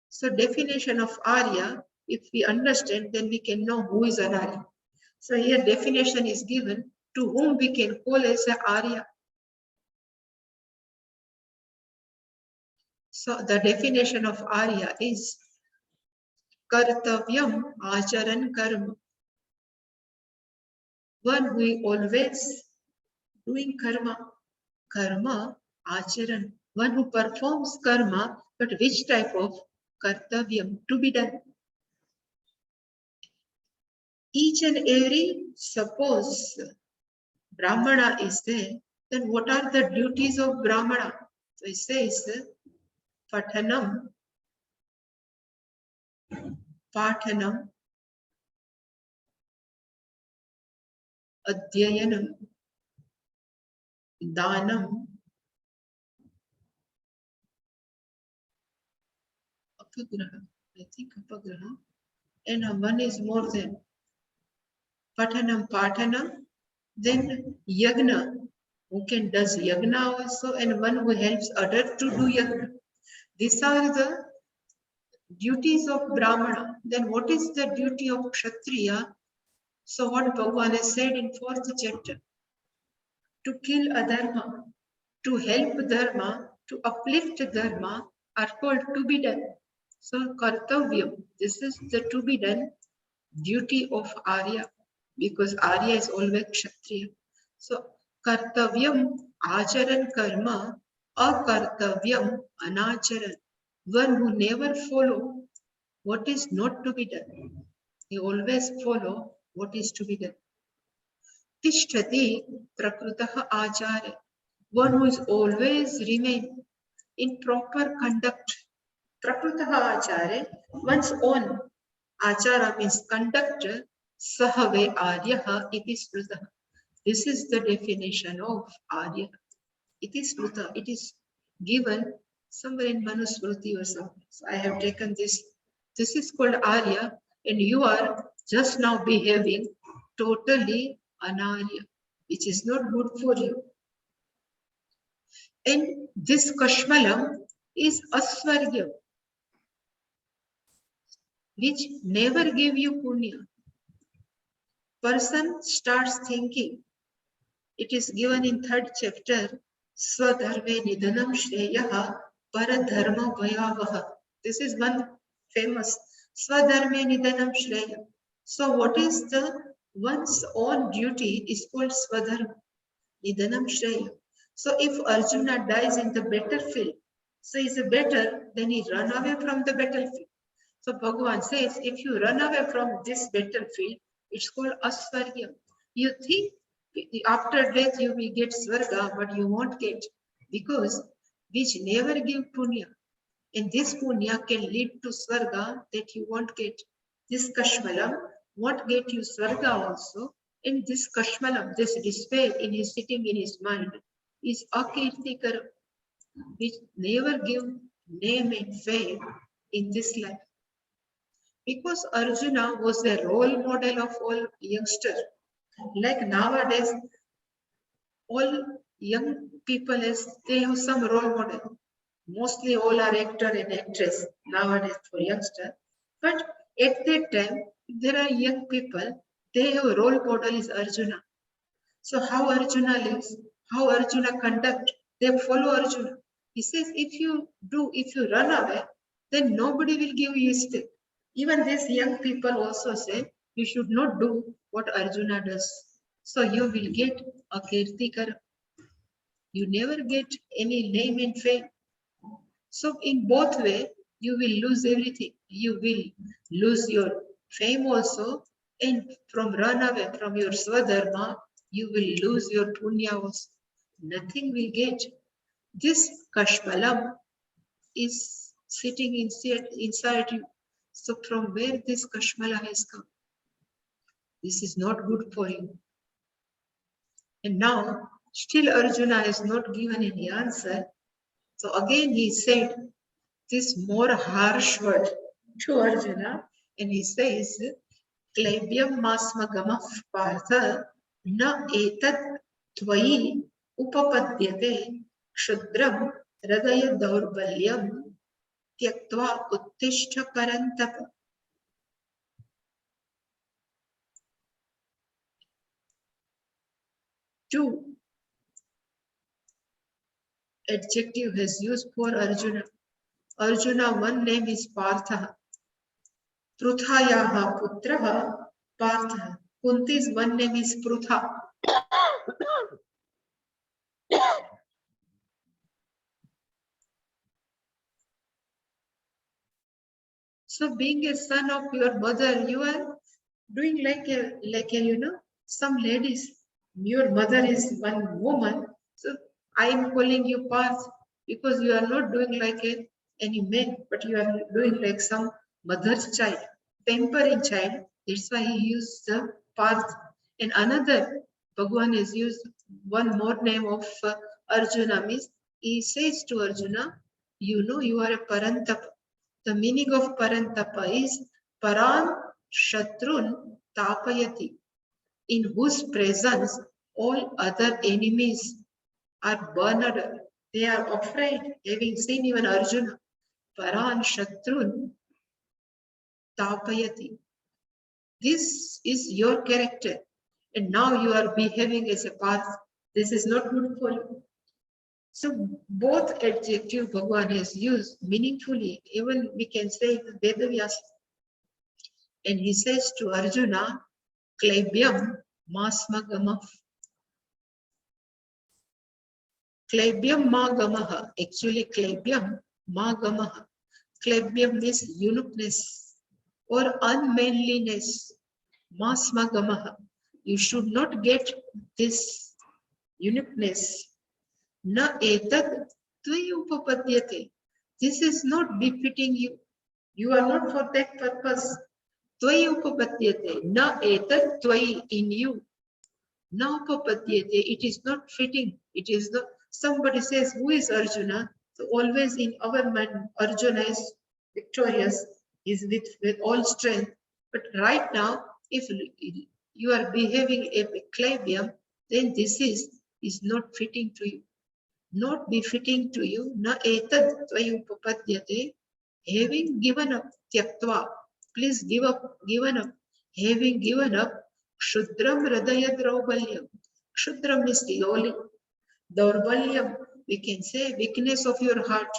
So definition of Arya, if we understand, then we can know who is an Arya. So here definition is given to whom we can call as a Arya. So the definition of Arya is Kartavyam Acharan Karma. One who is always doing karma. Karma Acharan. One who performs karma, but which type of Kartavyam to be done? Each and every, suppose Brahmana is there, then what are the duties of Brahmana? So it says, Pathanam, Pathanam, Adhyayanam, Danam, Apagraha. I think Apagraha. And one is more than Pathanam, then Yagna, who can does Yagna also, and one who helps other to do Yagna. These are the duties of Brahmana. Then what is the duty of Kshatriya? So what Bhagavan has said in 4th chapter, to kill adharma, to help dharma, to uplift dharma are called to be done. So kartavyam, this is the to be done duty of Arya, because Arya is always Kshatriya. So kartavyam acharan karma, akartavyam anacharan. One who never follow what is not to be done. He always follow what is to be done. Tishtati prakrutah acharya. One who is always remain in proper conduct. Prakrutah acharya, one's own achara means conduct. Sahave aryaha iti smrutah. This is the definition of arya. Iti smrutah. It is given somewhere in Manusmriti or something. So I have taken this. This is called arya, and you are just now behaving totally anarya, which is not good for you. And this kashmalam is aswargyam, which never give you punya. Person starts thinking, it is given in 3rd chapter, Swadharme Nidanam Shreyaha Paradharma Bhayavaha. This is one famous Swadharme Nidanam Shreya. So what is the one's own duty is called Swadharma Nidanam Shreya. So if Arjuna dies in the battlefield, so is it better than he run away from the battlefield. So Bhagavan says, if you run away from this battlefield, it's called Aswargyam. You think after death you will get Swarga, but you won't get, because which never give punya. And this punya can lead to Swarga that you won't get. This Kashmalam won't get you Swarga also. And this Kashmalam, this despair in his sitting in his mind, is Akirtikar, which never give name and fame in this life. Because Arjuna was the role model of all youngsters. Like nowadays, all young people they have some role model. Mostly all are actor and actress nowadays for youngsters. But at that time, there are young people, they have role model is Arjuna. So how Arjuna lives, how Arjuna conduct, they follow Arjuna. He says, if you run away, then nobody will give you a stick. Even these young people also say, you should not do what Arjuna does. So you will get a kirtikar. You never get any name and fame. So in both way, you will lose everything. You will lose your fame also, and from run away from your swadharma, you will lose your punya also. Nothing will get. This kashmalam is sitting inside you. So from where this kashmala has come? This is not good for you. And now, still Arjuna has not given any answer. So again he said this more harsh word to Arjuna, and he says, Klebyam masmagamah partha na etad tvayi upapadyate kshudram hridaya daurbalyam tyaktva uttishta parantapa. Two adjective has used for Arjuna. Arjuna, one name is Partha. Pruthayaha putraha Partha. Kunti's one name is Prutha. So being a son of your mother, you are doing like a some ladies. Your mother is one woman, so I am calling you Parth because you are not doing like any man, but you are doing like some mother's child, pampering child. That's why he used the Parth. And another Bhagwan has used one more name of Arjuna, means he says to Arjuna, you know you are a Parantapa. The meaning of Parantapa is Paran Shatrun Tapayati, in whose presence all other enemies are burned. They are afraid, having seen even Arjuna. Paran Shatrun Tapayati. This is your character. And now you are behaving as a Parth. This is not good for you. So both adjective Bhagavan has used meaningfully. Even we can say Vedavyasa. And he says to Arjuna, Klaibyam Masmagama. Klaibyam Magamaha. Actually, Klaibyam Magamaha. Klaibyam means uniqueness or unmanliness. Masmagamaha. You should not get this uniqueness. Na etad tvayi upapadyate. This is not befitting you. You are not for that purpose. Tvayi upapadyate. Na etad tvayi, in you. Na upapadyate. It is not fitting. It is the somebody says, who is Arjuna? So always in our mind, Arjuna is victorious, is with all strength. But right now, if you are behaving a Klaibyam, then this is not fitting to you. Not befitting to you. Na etad tvayi upapadyate. Having given up, tyaktva, please give up, given up. Having given up, Kshudram Hridaya Draurbalyam. Kshudram is lowly. Daurbalyam, we can say weakness of your heart,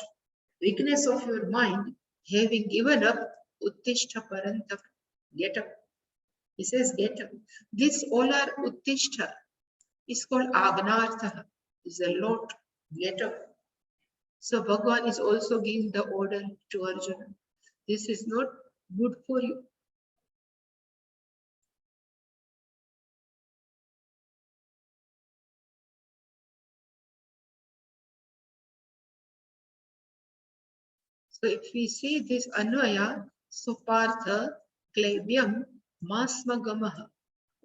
weakness of your mind. Having given up, Uttishta Parantap, get up. He says, get up. This all are Uttishta. It's called Agnartha. Is a lot. Get up. So Bhagavan is also giving the order to Arjuna. This is not good for you. So if we see this Anvaya, so Partha, Klaibyam, Masmagamaha.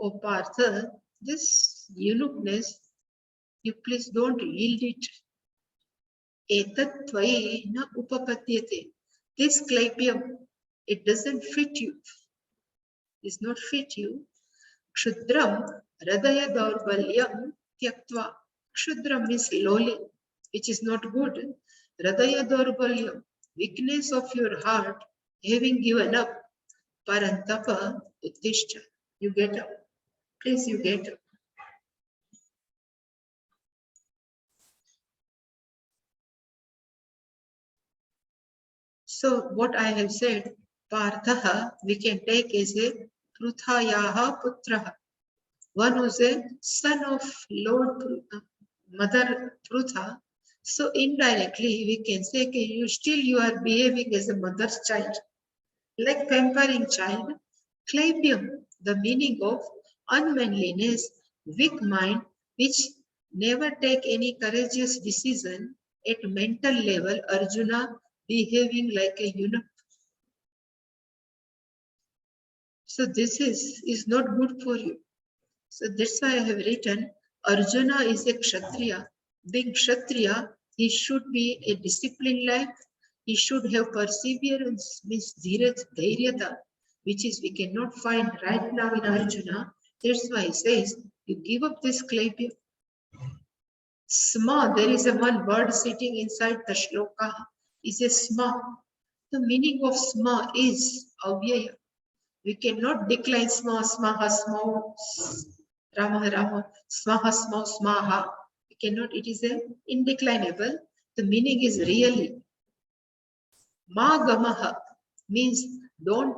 O Partha, this uniqueness, you please don't yield it. Etat tvayi na upapadyate. This Klaibyam, it doesn't fit you. It's not fit you. Kshudram Hridaya Daurbalyam Tyaktva. Kshudram means lowly, which is not good. Hridaya Daurbalyam, weakness of your heart, having given up. Parantapa Uttishta. You get up. Please, you get up. So what I have said, Parthaha, we can take as a Pruthayaha Putraha. One who is a son of Lord Mother Prutha. So indirectly we can say you are behaving as a mother's child, like pampering child. Klaibyam, the meaning of unmanliness, weak mind, which never take any courageous decision. At mental level, Arjuna behaving like a eunuch. So this is not good for you. So that's why I have written Arjuna is a Kshatriya. Being Kshatriya, he should be a disciplined life. He should have perseverance, means dhairyata, which is we cannot find right now in Arjuna. That's why he says, you give up this Klaibyam. Sma, there is a one word sitting inside the shloka, is a sma. The meaning of sma is avyaya. We cannot decline sma, smaha, smo, rama, rama, smaha, smo, smaha. We cannot, it is indeclinable. The meaning is really. Ma gamaha means do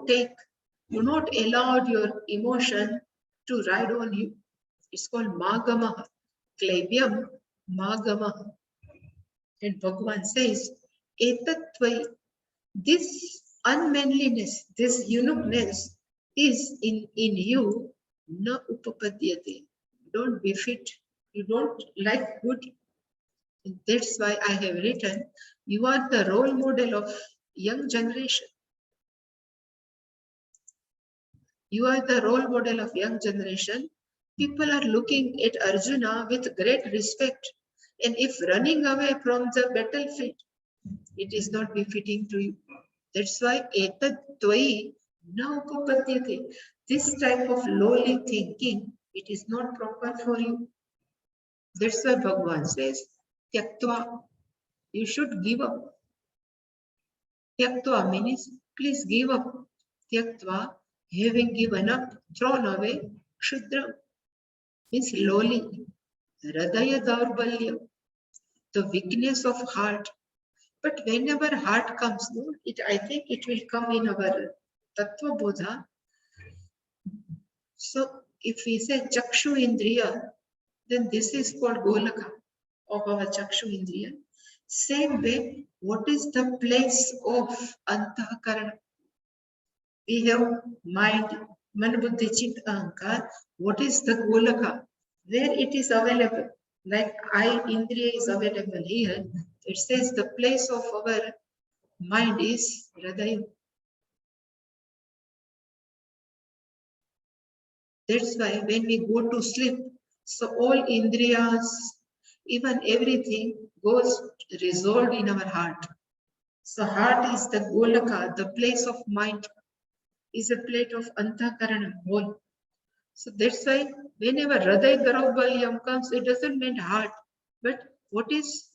not allow your emotion to ride on you. It's called ma gamaha. Klaibyam ma gamaha. And Bhagavan says, Etatvai, this unmanliness, this eunuchness, is in you, na upapadyate. Don't befit. You don't like good. That's why I have written, you are the role model of young generation. You are the role model of young generation. People are looking at Arjuna with great respect. And if running away from the battlefield, it is not befitting to you. That's why etad tvai na upapadyate. This type of lowly thinking, it is not proper for you. That's why Bhagavan says, Tyaktva, you should give up. Tyaktva means please give up. Tyaktva, having given up, thrown away, Kshudra means lowly. Hradaya daurbalya, the weakness of heart. But whenever heart comes, no, I think it will come in our Tattva Bodha. So if we say Chakshu Indriya, then this is called Golaka of our Chakshu Indriya. Same way, what is the place of Antakarana? We have mind, Man Buddhi Chit Ahankar. What is the Golaka? Where it is available. Like I Indriya is available here. It says the place of our mind is Hridaya. That's why when we go to sleep, so all Indriyas, even everything goes resolved in our heart. So heart is the Golaka, the place of mind, is a plate of Antakarana, whole. So that's why whenever Hriday Garabhalyam comes, it doesn't mean heart, but what is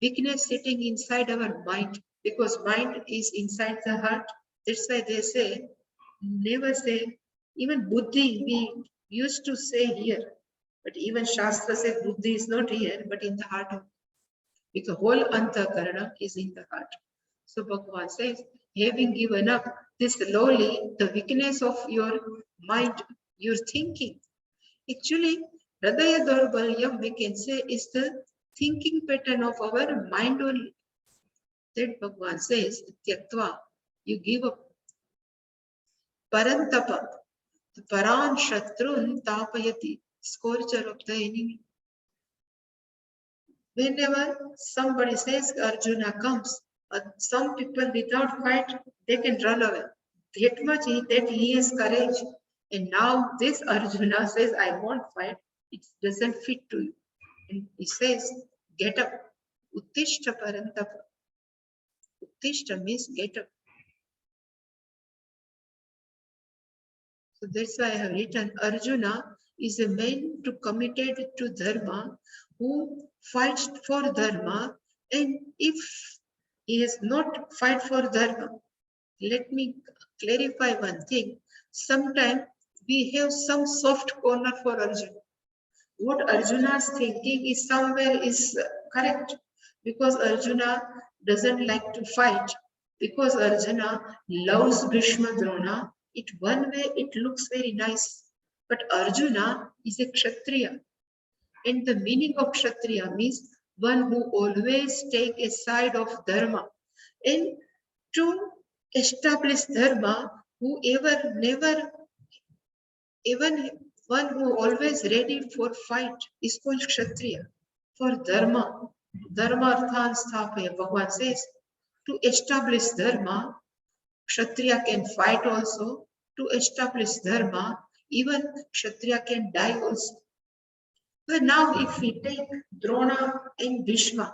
weakness sitting inside our mind, because mind is inside the heart. That's why they say, never say, even Buddhi we used to say here, but even Shastra says Buddhi is not here, but in the heart of, because whole Antakarana is in the heart. So Bhagavan says, having given up this lowly, the weakness of your mind, your thinking. Actually, Hridaya Daurbalyam, we can say, is the thinking pattern of our mind only. That Bhagavan says, Tyaktva, you give up. Parantapa, the Paran Shatrun Tapayati, scourger of the enemy. Whenever somebody says Arjuna comes, some people without fight, they can run away. That much that he has courage. And now this Arjuna says, I won't fight. It doesn't fit to you. And he says, get up. Uttishta parantapa. Uttishta means get up. So that's why I have written, Arjuna is a man to committed to dharma, who fights for dharma, and if he has not fight for dharma, let me clarify one thing. Sometimes we have some soft corner for Arjuna. What Arjuna's thinking is somewhere is correct, because Arjuna doesn't like to fight, because Arjuna loves Bhishma Drona. It one way it looks very nice, but Arjuna is a Kshatriya, and the meaning of Kshatriya means one who always take a side of dharma, and to establish dharma, whoever never, even one who always ready for fight is called Kshatriya. For dharma, dharma arthan sthapaya, Bhagavan says, to establish dharma, Kshatriya can fight also. To establish dharma, even Kshatriya can die also. But now if we take Drona and Bhishma,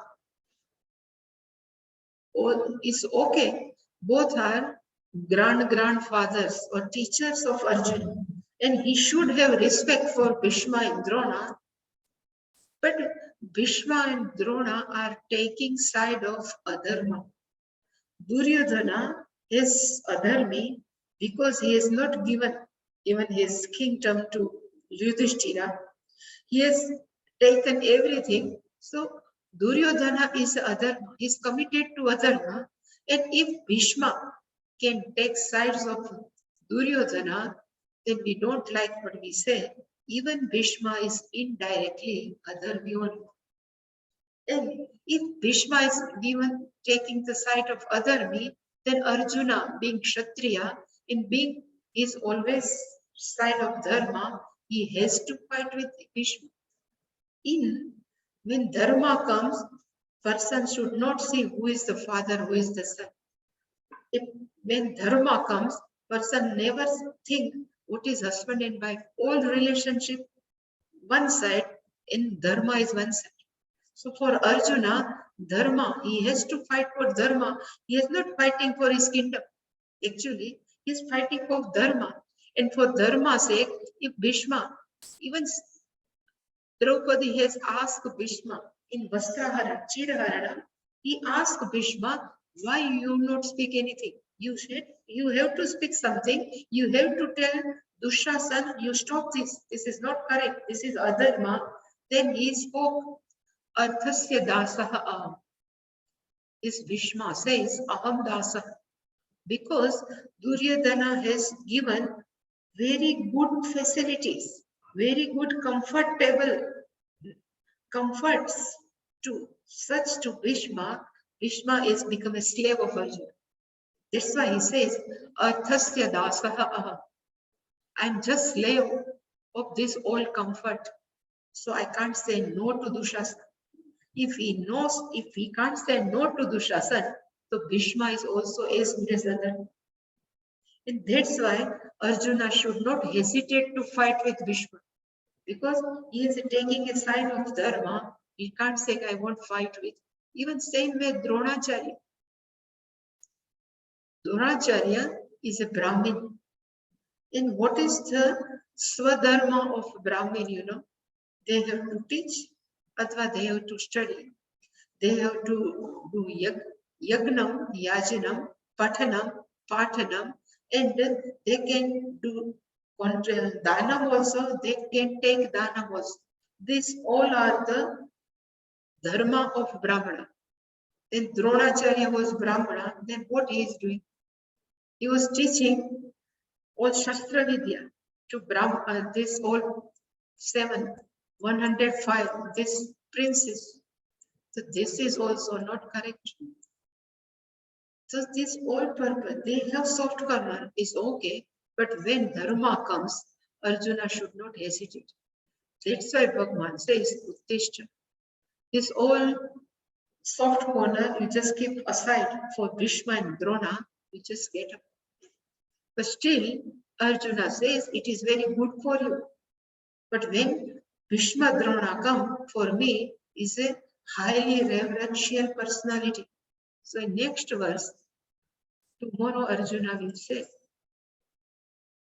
it's okay. Both are grandfathers or teachers of Arjuna. And he should have respect for Bhishma and Drona. But Bhishma and Drona are taking side of adharma. Duryodhana is adharmi because he has not given even his kingdom to Yudhishthira. He has taken everything. So Duryodhana is adharma. He is committed to adharma. And if Bhishma can take sides of Duryodhana, then we don't like what we say. Even Bhishma is indirectly adharmi only. And if Bhishma is given taking the side of adharmi, then Arjuna being Kshatriya, in being is always side of dharma, he has to fight with Bhishma. When dharma comes, person should not see who is the father, who is the son. When dharma comes, person never think what is husband and wife. All relationship one side and dharma is one side. So for Arjuna, dharma, he has to fight for dharma. He is not fighting for his kingdom. Actually, he is fighting for dharma. And for dharma's sake, if Bhishma, even Draupadi has asked Bhishma in Vastrahara, Chiraharana, he asked Bhishma, why you not speak anything? You said, you have to speak something. You have to tell Dushasan, you stop this. This is not correct. This is adharma. Then he spoke, Arthasya dasaha aham. This Bhishma says, aham dasaha. Because Duryodhana has given very good facilities, very good comforts to such to Bhishma. Bhishma is become a slave of Arjuna. That's why he says, Arthasya dasaha aham. I'm just slave of this all comfort. So I can't say no to Dushasana. If he can't say no to Dushasana, so Bhishma is also as good as other. And that's why Arjuna should not hesitate to fight with Bhishma. Because he is taking a side of dharma, he can't say I won't fight with. Even same way Dronacharya. Dronacharya is a Brahmin. And what is the swadharma of Brahmin, you know? They have to teach, athva they have to study. They have to do yagnam, yajanam, pathanam, and they can do danam also, they can take danam also. These all are the dharma of Brahmana. Then Dronacharya was Brahmana, then what he is doing? He was teaching all Shastra Vidya to Brahmana, this all 105, this princes. So this is also not correct. So this all purpose, they have soft karma is okay, but when dharma comes, Arjuna should not hesitate. That's why Bhagavan says, Uttishta. This all soft corner you just keep aside for Bhishma and Drona, you just get up. But still, Arjuna says it is very good for you. But when Bhishma Drona come, for me, is a highly reverential personality. So in next verse, tomorrow Arjuna will say,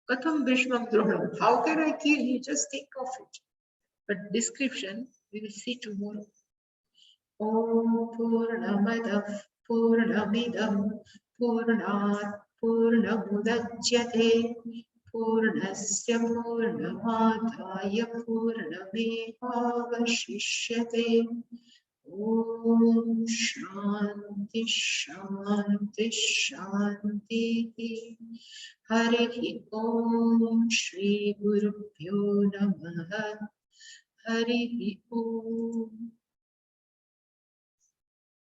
Katham Bhishma Drona, how can I kill you? Just think of it. But description, we will see tomorrow. Om Purnamadav Purnamidam Purnat Purnamudachyate Purnasya Purnamadaya Purnamevavashishyate. Om Shanti Shanti Shanti. Hari Om Shri Guru Pyo Namaha. Hari Om.